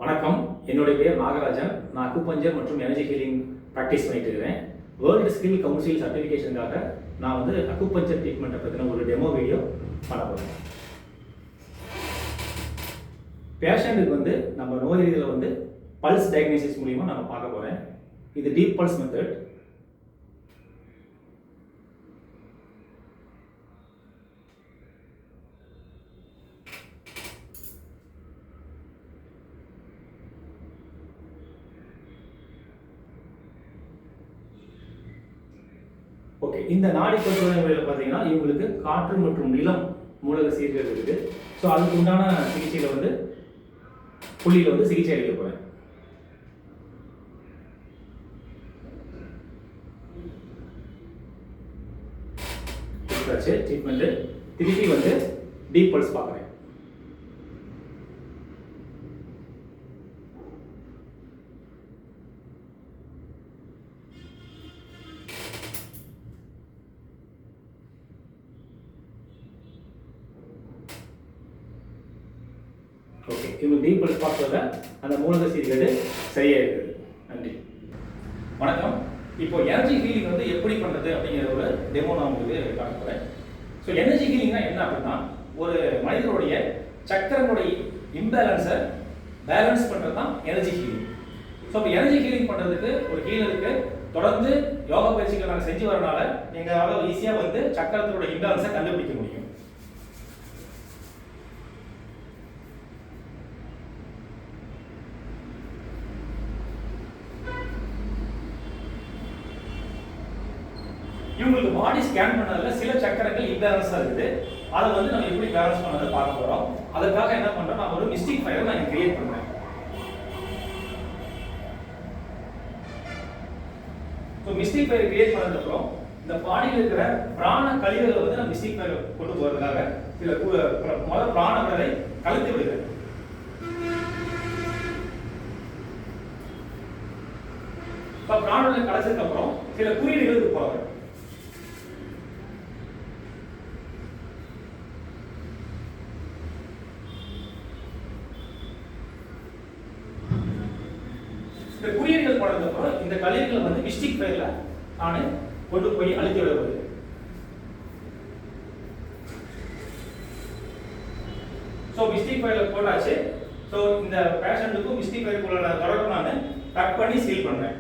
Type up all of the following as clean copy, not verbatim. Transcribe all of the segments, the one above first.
வணக்கம். என்னுடைய பெயர் நாகராஜன். நான் அக்குபஞ்சர் மற்றும் எனர்ஜி ஹீலிங் ப்ராக்டிஸ் பண்ணிட்டு இருக்கிறேன். வேர்ல்டு ஸ்கில் கவுன்சில் சர்டிஃபிகேஷனுக்காக நான் வந்து அக்குபஞ்சர் ட்ரீட்மெண்ட்டை பற்றின ஒரு டெமோ வீடியோ பண்ண போகிறேன். பேஷண்ட்டுக்கு வந்து நம்ம நோய்களை வந்து பல்ஸ் டயக்னோசிஸ் மூலிமா நம்ம பார்க்க போகிறேன். இது டீப் பல்ஸ் மெத்தட். ஓகே, இந்த நாடி பரிசோதனை முறையில் பார்த்தீங்கன்னா இவங்களுக்கு காற்று மற்றும் நிலம் மூலக சீர்கள் இருக்குது. ஸோ அதுக்கு உண்டான சிகிச்சையில் வந்து புள்ளியில் வந்து சிகிச்சை அளிக்க போகிறேன். ட்ரீட்மெண்ட்டு திருப்பி வந்து டீப் பல்ஸ் பார்க்குறேன். ஓகே, இவங்க டீப் பல்ஸ் பார்த்ததில் அந்த மூலக சீர்கேடு சரியாக இருக்குது. நன்றி. வணக்கம். இப்போ எனர்ஜி ஹீலிங் வந்து எப்படி பண்ணுறது அப்படிங்கிற ஒரு டெமோ நான் உங்களுக்கு காட்ட போகிறேன். ஸோ எனர்ஜி ஹீலிங்னா என்ன அப்படின்னா, ஒரு மனிதனுடைய சக்கரங்களுடைய இம்பேலன்ஸை பேலன்ஸ் பண்ணுறது தான் எனர்ஜி ஹீலிங். ஸோ இப்போ எனர்ஜி ஹீலிங் பண்ணுறதுக்கு ஒரு ஹீலருக்கு தொடர்ந்து யோகா பயிற்சிகள் நாங்கள் செஞ்சு வரனால எங்களால் ஈஸியாக வந்து சக்கரத்தோட இம்பேலன்ஸை கண்டுபிடிக்க முடியும். இவங்களுக்கு பாடி ஸ்கேன் பண்ணதில் சில சக்கரங்கள் இம்பேலன்ஸாக இருக்குது. அதை வந்து நம்ம எப்படி பேலன்ஸ் பண்ணதை பார்க்க போகிறோம். அதுக்காக என்ன பண்ணுறோம், நான் ஒரு மிஸ்டிக் ஃபயரை நான் கிரியேட் பண்ணுறேன். ஸோ மிஸ்டிக் ஃபயர் கிரியேட் பண்ணதுக்கப்புறம் இந்த பாடியில் இருக்கிற பிராண கழிவுகளை வந்து நான் மிஸ்டிக் ஃபயர் கொண்டு போகிறதுக்காக சில முதல் பிராண விரலை கலந்து விடுகிறேன். இப்போ பிராண விரலை கலைச்சதுக்கு அப்புறம் சில குறியீடுகளுக்கு போகிறேன். இந்த குறியீடுகள் போனதுக்கப்புறம் இந்த கழிவுகளை வந்து மிஸ்டிக் ஃபயர்ல நான் கொண்டு போய் அழுத்தி விடுவது. ஸோ மிஸ்டிக் ஃபயர்ல போட்டாச்சு. ஸோ இந்த பேஷண்ட்டுக்கும் மிஸ்டிக் ஃபயருக்குள்ள தொடர்பு நான் கட் பண்ணி சீல் பண்றேன்.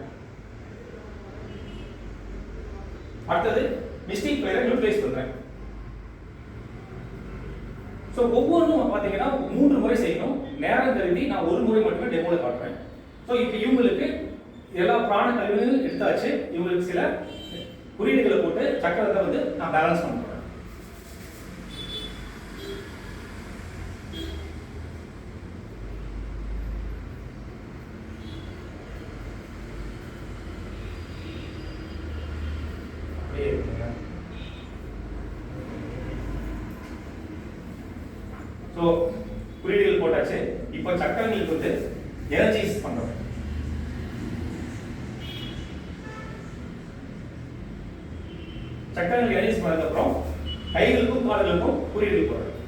அடுத்தது மிஸ்டிக் ஃபயரை நியூட்ரலைஸ் பண்றேன். ஸோ ஒவ்வொன்றும் பார்த்தீங்கன்னா 3 முறை செய்யணும். நேரம் கருதி நான் ஒரு முறை மட்டுமே டெமோல காட்டுறேன். ஸோ இப்போ இவங்களுக்கு எல்லா பிராண கழிவுகளும் எடுத்தாச்சு. இவங்களுக்கு சில குறியீடுகளை போட்டு சக்கரத்தை வந்து நான் பேலன்ஸ் பண்ண போறேன். ஸோ குறியீடுகள் போட்டாச்சு. இப்போ சக்கரங்களுக்கு வந்து எனர்ஜைஸ் பண்றோம். சக்கரங்கள் எனர்ஜைஸ் பண்ணதுக்கு அப்புறம் கைகளுக்கும் கால்களுக்கும் குறியீடு போடுறோம்.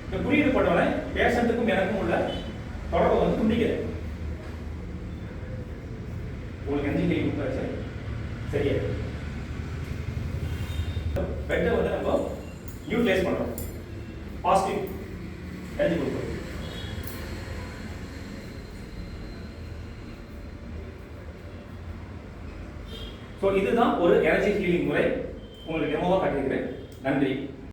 இந்த குறியீடு போட்டவனே பேஷண்ட்டுக்கும் எனக்கும் உள்ள தொடர்பு வந்து துண்டிக்கிறது. உங்களுக்கு எனர்ஜி ஹீலிங் கொடுத்தாச்சு. சரியா பெட்டை வந்து நம்ம நியூட்ரலைஸ் பண்றோம். பாசிட்டிவ் எனர்ஜி கொடுக்குறோம். ஸோ இதுதான் ஒரு எனர்ஜி ஹீலிங் முறை. உங்களுக்கு டெமோவாக காட்டியிருக்கிறேன். நன்றி.